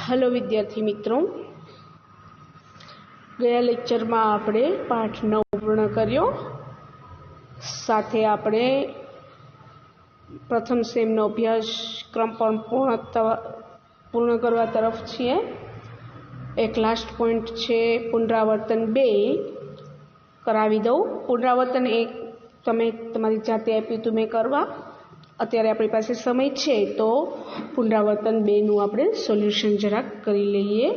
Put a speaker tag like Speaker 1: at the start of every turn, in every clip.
Speaker 1: Hello विद्यार्थी मित्रों, गया लेक्चर में आपणे पाठ 9 पूर्ण कर्यो। साथे आपणे प्रथम सेमनो अभ्यासक्रम पण पूर्ण करवा तरफ छीए। एक लास्ट पॉइंट छे पुनरावर्तन 2 करावी दઉં। पुनरावर्तन 1 तमे तमारी जाते आप्युं तुं मैं करवा। अत्यारे आपणी पासे समय छे तो पुनरावर्तन 2 નું આપણે સોલ્યુશન જરાક કરી લઈએ।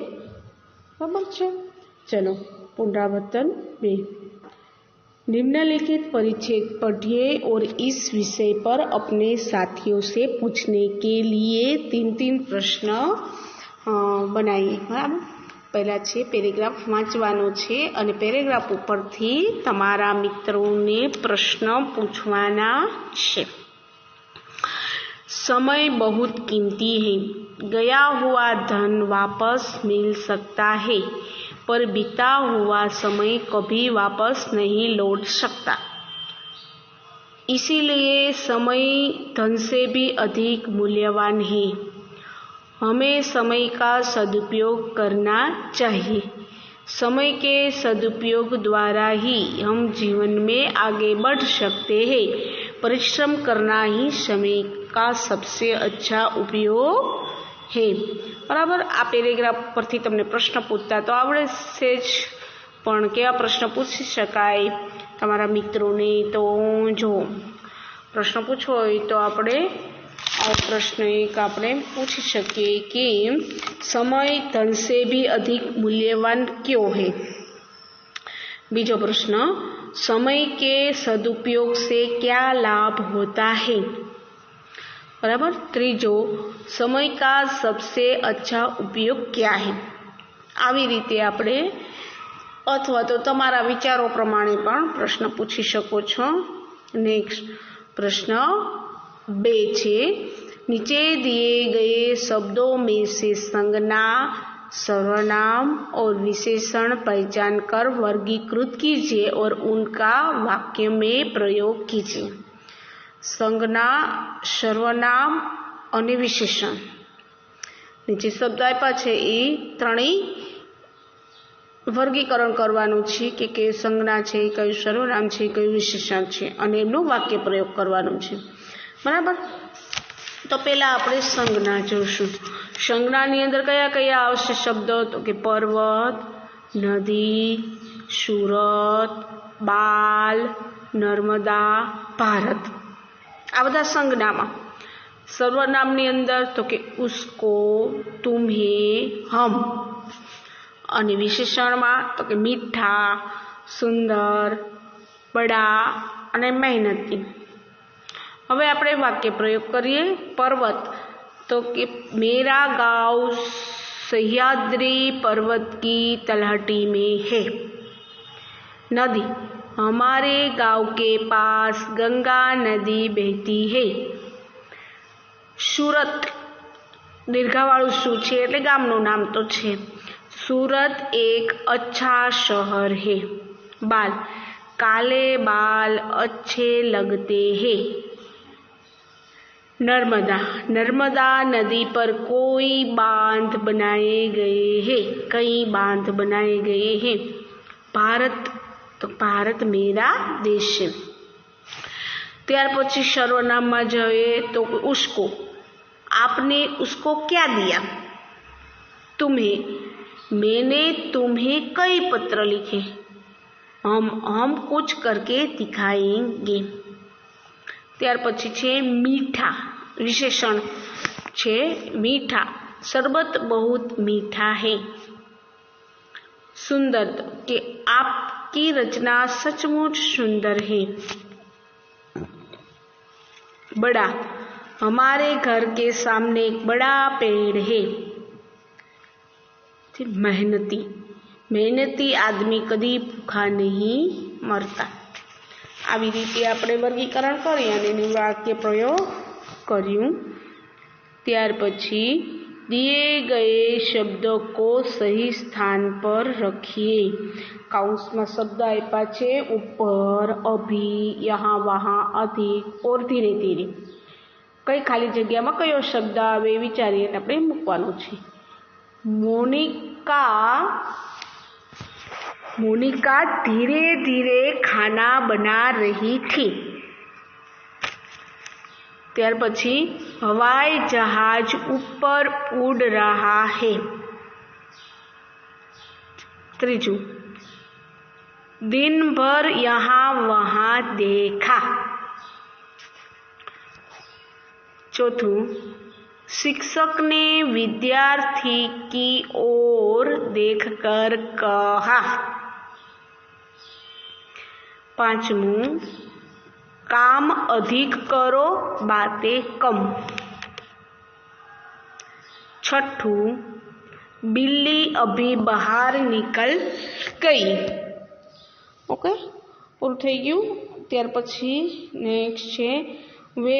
Speaker 1: બરાબર છે? चलो पुनरावर्तन 2। निम्नलिखित परिच्छेद पढ़िए और इस विषय पर अपने साथियों से पूछने के लिए 3-3 प्रश्न बनाइए। बराबर? पहला छे पेरेग्राफ वाँचवानो छे अने पेरेग्राफ उपरथी तमारा मित्रोने प्रश्न पूछवाना छे। समय बहुत कीमती है। गया हुआ धन वापस मिल सकता है, पर बीता हुआ समय कभी वापस नहीं लौट सकता। इसीलिए समय धन से भी अधिक मूल्यवान है। हमें समय का सदुपयोग करना चाहिए। समय के सदुपयोग द्वारा ही हम जीवन में आगे बढ़ सकते हैं। परिश्रम करना ही समय का सबसे अच्छा उपयोग है। बराबर? आ पेरेग्राफ परथी तमने प्रश्न पूछता तो आवड़े से ज, पण केवा प्रश्न पूछी शकाय तमारा मित्रोने? तो जो प्रश्न पूछो होय तो आपणे आ प्रश्न एक आपणे पूछी शकीए कि समय धन से भी अधिक मूल्यवान क्यों है। बीजो प्रश्न, समय के सदुपयोग से क्या लाभ होता है। बराबर? त्रीजो, समय का सबसे अच्छा उपयोग क्या है। आवी रीते आपणे अथवा तो तमारा विचारों प्रमाणे पण प्रश्न पूछी शको छो। नेक्स्ट प्रश्न 2 छे, नीचे दिए गए शब्दों में से संज्ञा, सर्वनाम और विशेषण पहचान कर वर्गीकृत कीजिए और उनका वाक्य में प्रयोग कीजिए। संज्ञा, सर्वनाम और विशेषण। नीचे शब्द आप्या छे ए त्रणेय वर्गीकरण करवानुं छे कि कई संज्ञा छे, कई सर्वनाम छे, कई विशेषण छे अने एमनुं वाक्य प्रयोग करवानुं छे। बराबर? तो पहला आपणे संज्ञा जोशुं। संज्ञानी अंदर कया कया आवशे शब्दो? तो कि पर्वत, नदी, सूरत, बाल, नर्मदा, भारत। आ बधा संज्ञामां। सर्वनामनी अंदर तो कि उसको, तुम्हें, हम। अने विशेषणमां तो कि मीठा, सुंदर, बड़ा अने मेहनती। हवे आपणे वाक्य प्रयोग करीए। पर्वत तो कि मेरा गांव सह्याद्री पर्वत की तलहटी में है। नदी, हमारे गांव के पास गंगा नदी बहती है। सूरत, दीर्घावाळुं सू छे एटले गामनुं नाम तो छे। सूरत एक अच्छा शहर है। बाल, काले बाल अच्छे लगते हैं। नर्मदा, नर्मदा नदी पर कोई बांध बनाए गए हैं, कई बांध बनाए गए हैं। भारत, तो भारत मेरा देश है। त्यार पछी सर्वनाम में जाए तो उसको, आपने उसको क्या दिया। तुम्हें, मैंने तुम्हें कई पत्र लिखे। हम कुछ करके दिखाएंगे। त्यार पछी छे मीठा, विशेषण छे मीठा, शरबत बहुत मीठा है। सुंदर, कि आपकी रचना सचमुच सुंदर है। बड़ा, हमारे घर के सामने एक बड़ा पेड़ है। मेहनती, मेहनती आदमी कदी भूखा नहीं मरता। આવી રીતે આપણે વર્ગીકરણ કરી અને એનું વાક્ય પ્રયોગ કર્યું। ત્યાર પછી दिए गए शब्दों को सही स्थान पर रखिए। काउंस में शब्द आप्या छे ऊपर, अभी, यहाँ, वहाँ, अधिक और धीरे धीरे। कई खाली जग्या में कयो शब्द आवे विचारीए आपणे मूकवानो छे। मोनिका धीरे धीरे खाना बना रही थी। ત્યાર પછી હવાઈ જહાજ ઉપર ઉડ रहा है। ત્રીજું, दिन भर यहाँ वहाँ देखा। चौथुं, शिक्षक ने विद्यार्थी की ओर देखकर कहा। पांचवुं, काम अधिक करो बातें कम। छठुं, बिल्ली अभी बाहर निकल गई। ओके, पूરું થઈ ગયું। ત્યાર પછી નેક્સ્ટ છે હવે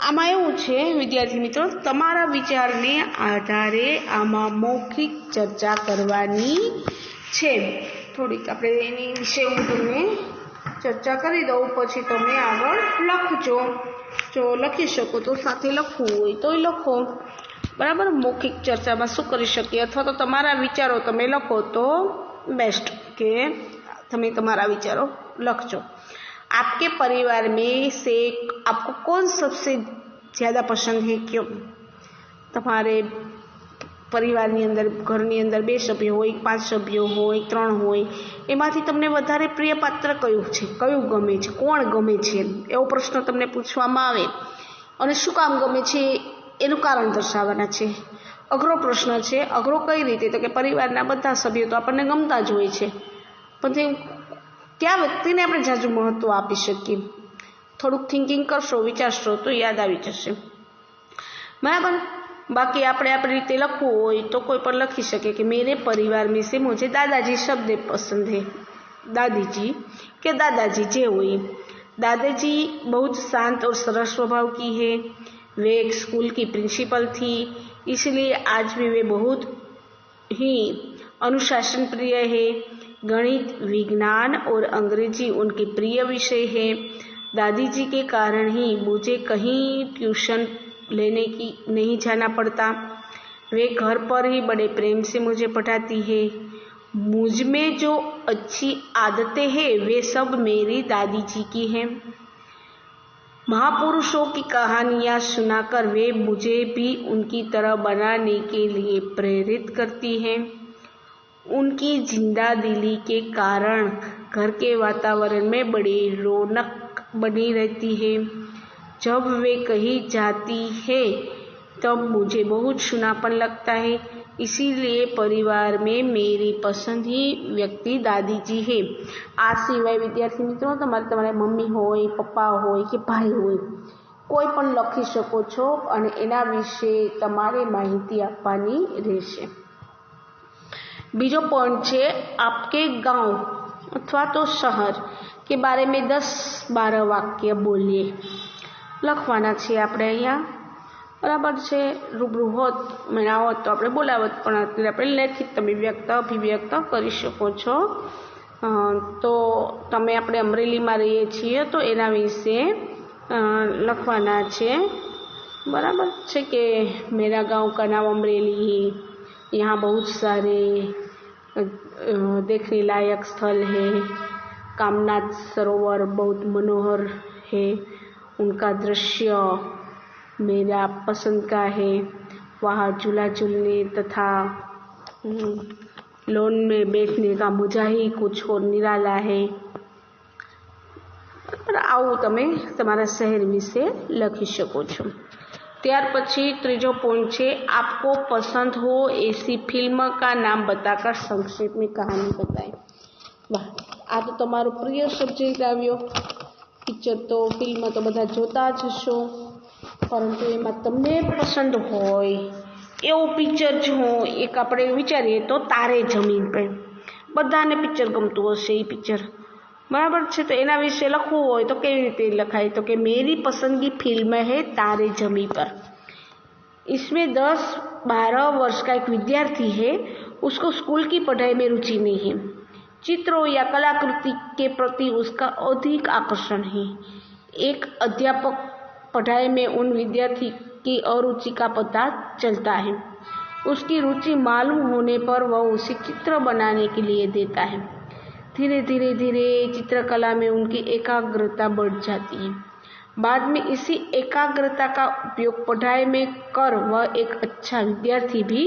Speaker 1: આમાં એવું છે વિદ્યાર્થી મિત્રો, તમારા વિચારને આધારે આમાં મૌખિક ચર્ચા કરવાની છે। થોડીક આપણે એની વિશે હું તમને ચર્ચા કરી દઉં, પછી તમે આગળ લખજો। જો લખી શકો તો સાથે લખવું હોય તો લખો, બરાબર। મૌખિક ચર્ચામાં શું કરી શકીએ, અથવા તો તમારા વિચારો તમે લખો તો બેસ્ટ, કે તમે તમારા વિચારો લખજો। आपके परिवार में से आपको कौन सबसे ज़्यादा पसंद है, क्यों? તમારે પરિવારની અંદર, ઘરની અંદર 2 સભ્યો હોય, 5 સભ્યો હોય, 3 હોય, એમાંથી તમને વધારે પ્રિય પાત્ર કયું છે, કયું ગમે છે, કોણ ગમે છે, એવો પ્રશ્ન તમને પૂછવામાં આવે અને શું કામ ગમે છે એનું કારણ દર્શાવવાના છે। અઘરો પ્રશ્ન છે। અઘરો કઈ રીતે, તો કે પરિવારના બધા સભ્યો તો આપણને ગમતા જ હોય છે, પણ તે કયા વ્યક્તિને આપણે ઝાઝું મહત્વ આપી શકીએ? થોડુંક થિંકિંગ કરશો, વિચારશો તો યાદ આવી જશે, બરાબર। बाकी આપણે આપણી રીતે લખવું હોય તો કોઈ પણ લખી શકે કે मेरे परिवार में से मुझे दादाजी शब्द पसंद है। दादी जी के दादाजी जे हुई, दादाजी बहुत शांत और सरल स्वभाव की है। वे एक स्कूल की प्रिंसिपल थी, इसलिए आज भी वे बहुत ही अनुशासन प्रिय है। गणित, विज्ञान और अंग्रेजी उनके प्रिय विषय है। दादी जी के कारण ही मुझे कहीं ट्यूशन लेने की नहीं जाना पड़ता। वे घर पर ही बड़े प्रेम से मुझे पढ़ाती है। मुझ में जो अच्छी आदतें हैं वे सब मेरी दादी जी की हैं। महापुरुषों की कहानियाँ सुनाकर वे मुझे भी उनकी तरह बनाने के लिए प्रेरित करती हैं। उनकी जिंदा दिली के कारण घर के वातावरण में बड़ी रौनक बनी रहती है। जब वे कहीं जाती है तब मुझे बहुत सुनापन लगता है, इसीलिए परिवार में मेरी पसंद ही व्यक्ति दादी जी है। आ सिवाय विद्यार्थी मित्रों તમારે મમ્મી હોય, પપ્પા હોય કે ભાઈ હોય, કોઈ પણ લખી શકો છો અને એના વિશે તમારે માહિતી આપવાની રહેશે। બીજો पॉइंट છે आपके गांव अथवा तो शहर के बारे में 10-12 वाक्य बोलिए। લખવાના છે આપણે અહીંયા, બરાબર છે। રૂબરૂ હોત, મેળા હોત તો આપણે બોલાવત, પણ અત્યારે આપણે લેખિત તમે વ્યક્ત અભિવ્યક્ત કરી શકો છો। તો તમે આપણે અમરેલીમાં રહીએ છીએ તો એના વિશે લખવાના છે, બરાબર છે કે मेरा गांव का नाम अमरेली, यहाँ बहुत सारे देखने लायक स्थल है। कामनाथ सरोवर बहुत मनोहर है, उनका दृश्य मेरा पसंद का है। वहाँ झूला झूलने तथा लॉन में बैठने का मजा ही कुछ और निराला है। આવું તમે તમારા શહેર વિશે લખી શકો છો। ત્યાર પછી ત્રીજો पॉइंट છે आपको पसंद हो ऐसी फिल्म का नाम बताकर संक्षेप में कहानी बताएं। वाह, આ તો તમારો પ્રિય સબ્જેક્ટ આવ્યો। પિક્ચર તો ફિલ્મ તો બધા જોતા જ હશો, પરંતુ એમાં તમને પસંદ હોય એવું પિક્ચર જો એક આપણે વિચારીએ તો તારે જમીન પર, બધાને પિક્ચર ગમતું હશે એ પિક્ચર, બરાબર છે। તો એના વિશે લખવું હોય તો કેવી રીતે લખાય, તો કે मेरी पसंदगी फिल्म है तारे जमी पर। इसमें 10-12 वर्ष का एक विद्यार्थी है, उसको स्कूल की पढ़ाई में रुचि नहीं है। चित्रों या कलाकृति के प्रति उसका अधिक आकर्षण है। एक अध्यापक पढ़ाई में उन विद्यार्थी की अरुचि का पता चलता है। उसकी रुचि मालूम होने पर वह उसे चित्र बनाने के लिए देता है। धीरे धीरे धीरे चित्रकला में उनकी एकाग्रता बढ़ जाती है। बाद में इसी एकाग्रता का उपयोग पढ़ाई में कर वह एक अच्छा विद्यार्थी भी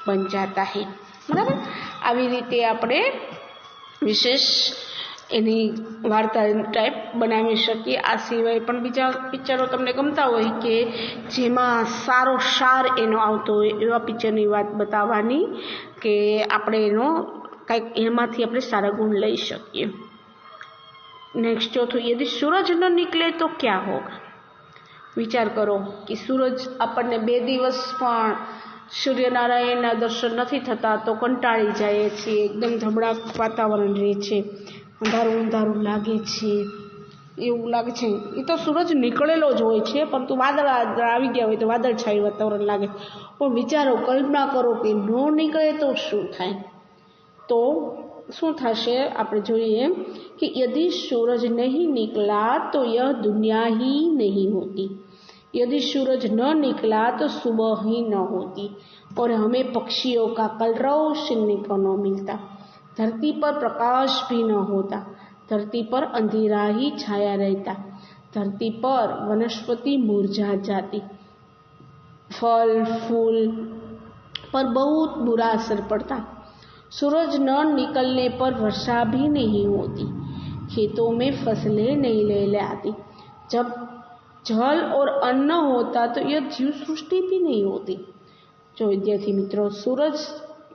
Speaker 1: बन जाता है। बराबर, આવી રીતે આપણે વિશેષ એની વાર્તા ટાઈપ બનાવી શકીએ। આ સિવાય પણ બીજા પિક્ચરો તમને ગમતા હોય કે જેમાં સારો સાર એનો આવતો હોય એવા પિક્ચરની વાત બતાવવાની કે આપણે એનો કંઈક એમાંથી આપણે સારા ગુણ લઈ શકીએ। नेक्स्ट चौथो, यदि सूरज न निकले तो क्या होगा। विचार करो कि सूरज આપણને 2 દિવસ પણ સૂર્યનારાયણના દર્શન નથી થતા તો કંટાળી જાય છે, એકદમ ધબડાક વાતાવરણ રહે છે, અંધારું અંધારું લાગે છે, એવું લાગે છે। એ તો સૂરજ નીકળેલો જ હોય છે, પરંતુ વાદળ આવી ગયા હોય તો વાદળછાયું વાતાવરણ લાગે। પણ વિચારો, કલ્પના કરો કે ન નીકળે તો શું થાય। તો શું થશે આપણે જોઈએ कि यदि सूरज नहीं निकला तो यह दुनिया ही नहीं होती, यदि सूरज न निकला तो सुबह ही न होती और हमें पक्षियों का कलरव सुनने को न मिलता, धरती पर प्रकाश भी न होता, धरती पर अंधेरा ही छाया रहता, धरती पर वनस्पति मुरझा जाती, फल फूल पर बहुत बुरा असर पड़ता, सूरज न निकलने पर वर्षा भी नहीं होती, खेतों में फसलें नहीं लहलहाती, जब जल और अन्न होता तो यह जीव सृष्टि भी नहीं होती। जो विद्यार्थी मित्रों, सूरज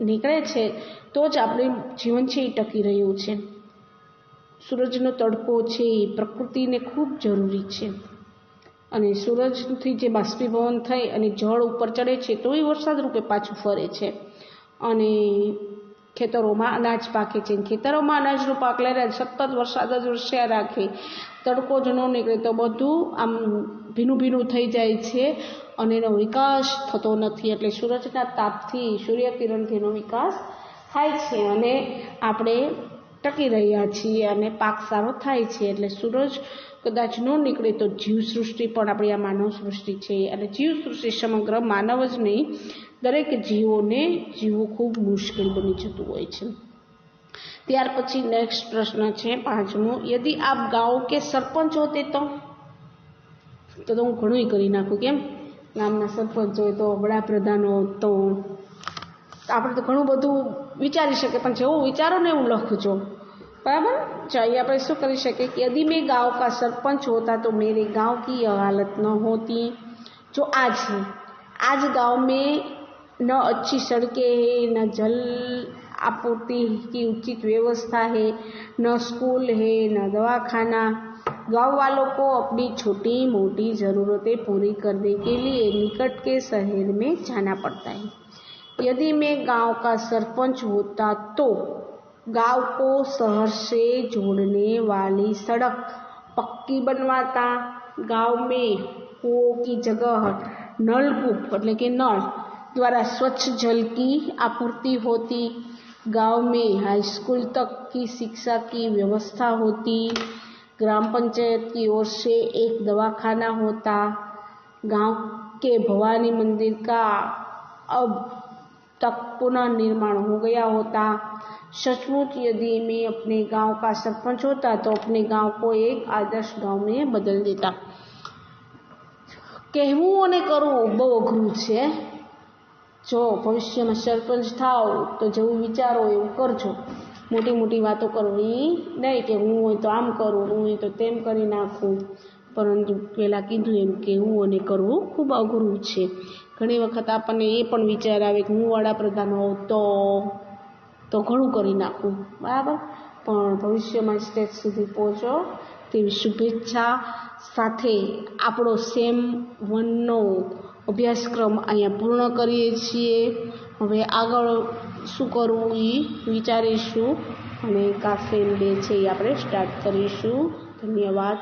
Speaker 1: निकले छे तो ज आपणे जीवन छे टकी रह्युं छे। सूरजनो तड़को छे प्रकृतिने खूब जरूरी छे अने सूरजथी जे बाष्पीभवन थई अने जळ उपर चढ़े छे तो ए वरसाद रूपे पाछुं फरे छे अने खेतरों अनाज पाके छे। खेतरों में अनाजनो पाक लई सतत वरसाद ज वरस्या राखे, तड़को ज न निकळे तो बधुं आम भीનું ભીનું થઈ જાય છે અને એનો વિકાસ થતો નથી। એટલે સૂરજના તાપથી, સૂર્યકિરણથી એનો વિકાસ થાય છે અને આપણે ટકી રહ્યા છીએ અને પાક સારો થાય છે। એટલે સૂરજ કદાચ ન નીકળે તો જીવસૃષ્ટિ પણ આપણી આ માનવ સૃષ્ટિ છે અને જીવસૃષ્ટિ સમગ્ર માનવ જ નહીં, દરેક જીવોને જીવવું ખૂબ મુશ્કેલ બની જતું હોય છે। ત્યાર પછી નેક્સ્ટ પ્રશ્ન છે 5મો, यदि आप गाँव के सरपंच होते तो હું ઘણું કરી નાખું। કેમ? ગામના સરપંચ હોય તો, વડાપ્રધાન હોય તો આપણે તો ઘણું બધું વિચારી શકીએ, પણ જેવું વિચારો ને એવું લખજો। बराबर, चाहिए આપણે શું કરી શકીએ कि यदि मैं गाँव का सरपंच होता तो मेरे गाँव की यह हालत न होती जो आज है। आज गाँव में न अच्छी सड़कें हैं, न जल आपूर्ति की उचित व्यवस्था है, न स्कूल है, न दवाखाना। गाँव वालों को अपनी छोटी मोटी ज़रूरतें पूरी करने के लिए निकट के शहर में जाना पड़ता है। यदि मैं गाँव का सरपंच होता तो गाँव को शहर से जोड़ने वाली सड़क पक्की बनवाता, गाँव में कुओं की जगह नलकूप એટલે કે नल द्वारा स्वच्छ जल की आपूर्ति होती, गांव में हाई स्कूल तक की शिक्षा की व्यवस्था होती, ग्राम पंचायत की ओर से एक दवाखाना होता, गांव के भवानी मंदिर का अब तक पुनः निर्माण हो गया होता। सचमुच यदि मैं अपने गांव का सरपंच होता तो अपने गांव को एक आदर्श गांव में बदल देता। कहवुं अने करवुं बहु अघरुं छे। जो भविष्य में सरपंच थाओ तो जेवुं विचारो एवुं करजो। मोटी मोटी वातो करवी नहीं कि हूँ होय तो आम करूँ, हूँ होय तो तेम करी नाखूं, परंतु पहेला कीधुं एम कहेवुं अने करवुं खूब अघरुं छे। घणी वखत आपणे ए पण विचार आवे कि हूँ वडाप्रधान होऊं तो घणुं करी नाखूं। बराबर, पण भविष्यमां स्टेज सुधी पहोंचो तेवी शुभेच्छा साथे आपणो सेम 1 नो अभ्यासक्रम अहींया पूर्ण करीए छीए। हवे आगळ शुं करवुं ई विचारीशुं અને કા સેમ 2 છે એ આપણે સ્ટાર્ટ કરીશું। ધન્યવાદ।